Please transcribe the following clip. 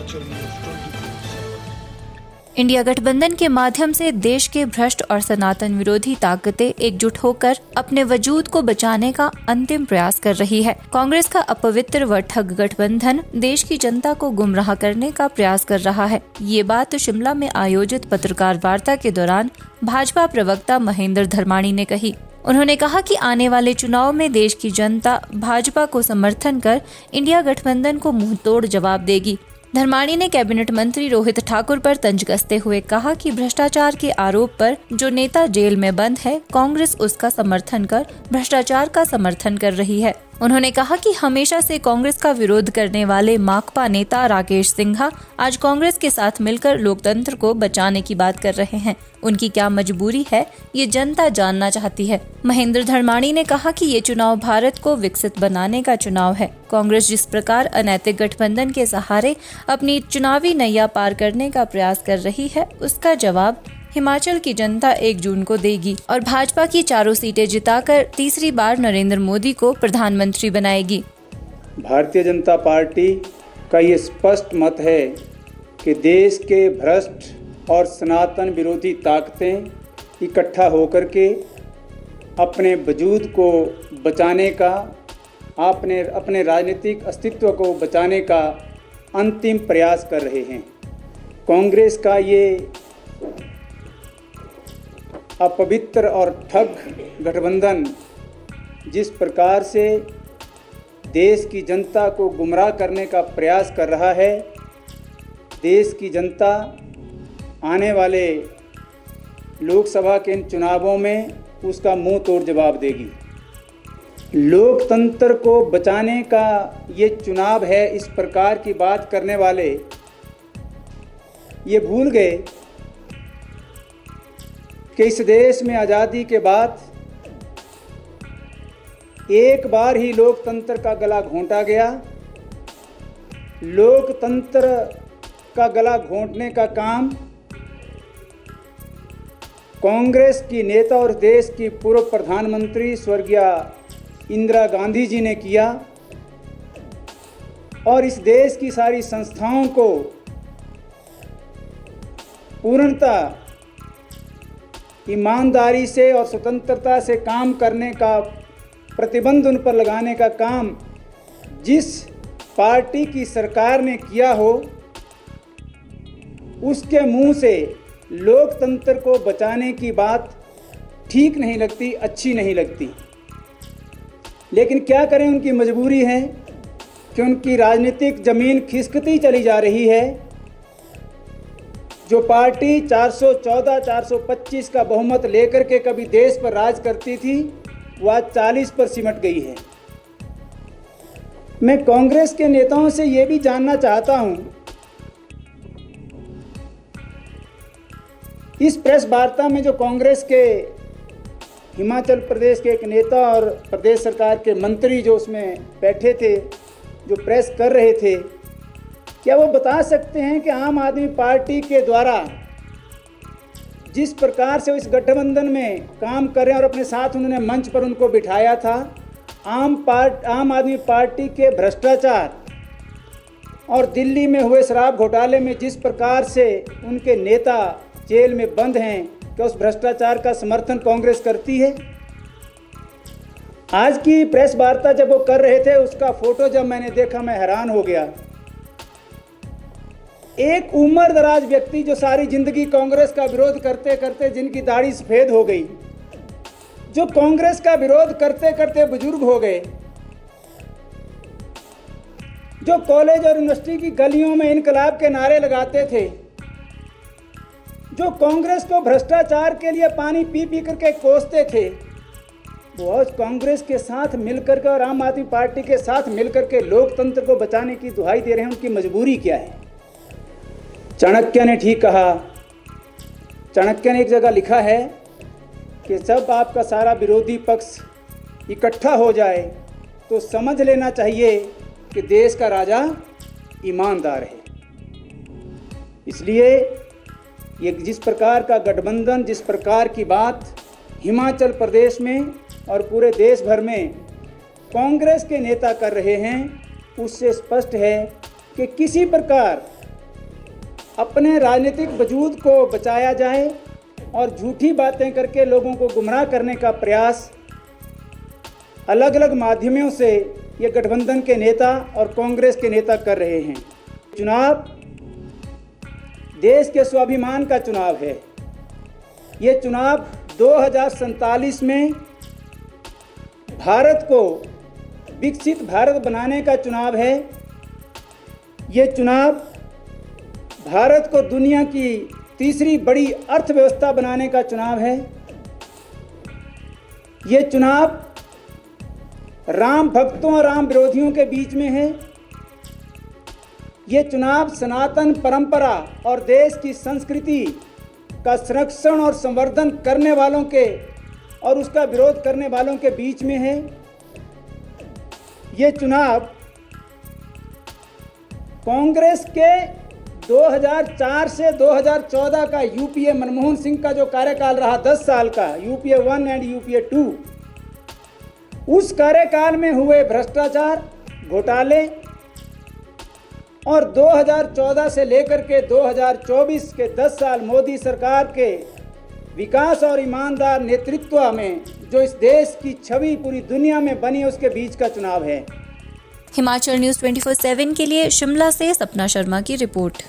Himachal news 24/7। India गठबंधन के माध्यम से देश के भ्रष्ट और सनातन विरोधी ताकतें एकजुट होकर अपने वजूद को बचाने का अंतिम प्रयास कर रही है। कांग्रेस का अपवित्र व ठग गठबंधन देश की जनता को गुमराह करने का प्रयास कर रहा है। ये बात शिमला में आयोजित पत्रकार वार्ता के दौरान भाजपा प्रवक्ता महेंद्र धर्माणी ने कही। उन्होंने कहा कि आने वाले चुनाव में देश की जनता भाजपा को समर्थन कर इंडिया गठबंधन को मुंहतोड़ जवाब देगी। धर्माणी ने कैबिनेट मंत्री रोहित ठाकुर पर तंज कसते हुए कहा कि भ्रष्टाचार के आरोप पर जो नेता जेल में बंद है, कांग्रेस उसका समर्थन कर भ्रष्टाचार का समर्थन कर रही है। उन्होंने कहा कि हमेशा से कांग्रेस का विरोध करने वाले माकपा नेता राकेश सिंघा आज कांग्रेस के साथ मिलकर लोकतंत्र को बचाने की बात कर रहे हैं। उनकी क्या मजबूरी है, ये जनता जानना चाहती है। महेंद्र धर्माणी ने कहा कि ये चुनाव भारत को विकसित बनाने का चुनाव है। कांग्रेस जिस प्रकार अनैतिक गठबंधन के सहारे अपनी चुनावी नैया पार करने का प्रयास कर रही है, उसका जवाब हिमाचल की जनता 1 जून को देगी और भाजपा की 4 सीटें जिताकर तीसरी बार नरेंद्र मोदी को प्रधानमंत्री बनाएगी। भारतीय जनता पार्टी का ये स्पष्ट मत है कि देश के भ्रष्ट और सनातन विरोधी ताकतें इकट्ठा होकर के अपने वजूद को बचाने का, अपने राजनीतिक अस्तित्व को बचाने का अंतिम प्रयास कर रहे हैं। कांग्रेस का ये अपवित्र और ठग गठबंधन जिस प्रकार से देश की जनता को गुमराह करने का प्रयास कर रहा है, देश की जनता आने वाले लोकसभा के इन चुनावों में उसका मुंह तोड़ जवाब देगी। लोकतंत्र को बचाने का ये चुनाव है, इस प्रकार की बात करने वाले ये भूल गए कि इस देश में आज़ादी के बाद एक बार ही लोकतंत्र का गला घोंटा गया। लोकतंत्र का गला घोंटने का काम कांग्रेस की नेता और देश की पूर्व प्रधानमंत्री स्वर्गीय इंदिरा गांधी जी ने किया और इस देश की सारी संस्थाओं को पूर्णतः ईमानदारी से और स्वतंत्रता से काम करने का प्रतिबंध उन पर लगाने का काम जिस पार्टी की सरकार ने किया हो, उसके मुंह से लोकतंत्र को बचाने की बात ठीक नहीं लगती, अच्छी नहीं लगती। लेकिन क्या करें, उनकी मजबूरी है कि उनकी राजनीतिक ज़मीन खिसकती चली जा रही है। जो पार्टी 414, 425 का बहुमत लेकर के कभी देश पर राज करती थी, वो आज 40 पर सिमट गई है। मैं कांग्रेस के नेताओं से ये भी जानना चाहता हूं, इस प्रेस वार्ता में जो कांग्रेस के हिमाचल प्रदेश के एक नेता और प्रदेश सरकार के मंत्री जो उसमें बैठे थे, जो प्रेस कर रहे थे, क्या वो बता सकते हैं कि आम आदमी पार्टी के द्वारा जिस प्रकार से इस गठबंधन में काम कर रहे हैं और अपने साथ उन्होंने मंच पर उनको बिठाया था, आम आदमी पार्टी के भ्रष्टाचार और दिल्ली में हुए शराब घोटाले में जिस प्रकार से उनके नेता जेल में बंद हैं, क्या उस भ्रष्टाचार का समर्थन कांग्रेस करती है? आज की प्रेस वार्ता जब वो कर रहे थे, उसका फोटो जब मैंने देखा मैं हैरान हो गया। एक उम्र दराज व्यक्ति जो सारी जिंदगी कांग्रेस का विरोध करते करते जिनकी दाढ़ी सफेद हो गई, जो कांग्रेस का विरोध करते करते बुजुर्ग हो गए, जो कॉलेज और यूनिवर्सिटी की गलियों में इनकलाब के नारे लगाते थे, जो कांग्रेस को भ्रष्टाचार के लिए पानी पी पी करके कोसते थे, वो आज कांग्रेस के साथ मिलकर के और आम आदमी पार्टी के साथ मिलकर के लोकतंत्र को बचाने की दुहाई दे रहे हैं। उनकी मजबूरी क्या है? चाणक्य ने ठीक कहा। चाणक्य ने एक जगह लिखा है कि जब आपका सारा विरोधी पक्ष इकट्ठा हो जाए तो समझ लेना चाहिए कि देश का राजा ईमानदार है। इसलिए ये जिस प्रकार का गठबंधन, जिस प्रकार की बात हिमाचल प्रदेश में और पूरे देश भर में कांग्रेस के नेता कर रहे हैं, उससे स्पष्ट है कि किसी प्रकार अपने राजनीतिक वजूद को बचाया जाए और झूठी बातें करके लोगों को गुमराह करने का प्रयास अलग अलग माध्यमों से ये गठबंधन के नेता और कांग्रेस के नेता कर रहे हैं। चुनाव देश के स्वाभिमान का चुनाव है। ये चुनाव 2047 में भारत को विकसित भारत बनाने का चुनाव है। ये चुनाव भारत को दुनिया की तीसरी बड़ी अर्थव्यवस्था बनाने का चुनाव है। ये चुनाव राम भक्तों और राम विरोधियों के बीच में है। ये चुनाव सनातन परंपरा और देश की संस्कृति का संरक्षण और संवर्धन करने वालों के और उसका विरोध करने वालों के बीच में है। ये चुनाव कांग्रेस के 2004 से 2014 का यूपीए मनमोहन सिंह का जो कार्यकाल रहा 10 साल का, यूपीए 1 एंड यूपीए 2, उस कार्यकाल में हुए भ्रष्टाचार, घोटाले और 2014 से लेकर के 2024 के 10 साल मोदी सरकार के विकास और ईमानदार नेतृत्व में जो इस देश की छवि पूरी दुनिया में बनी, उसके बीच का चुनाव है। हिमाचल न्यूज़ 24/7 के लिए शिमला से सपना शर्मा की रिपोर्ट।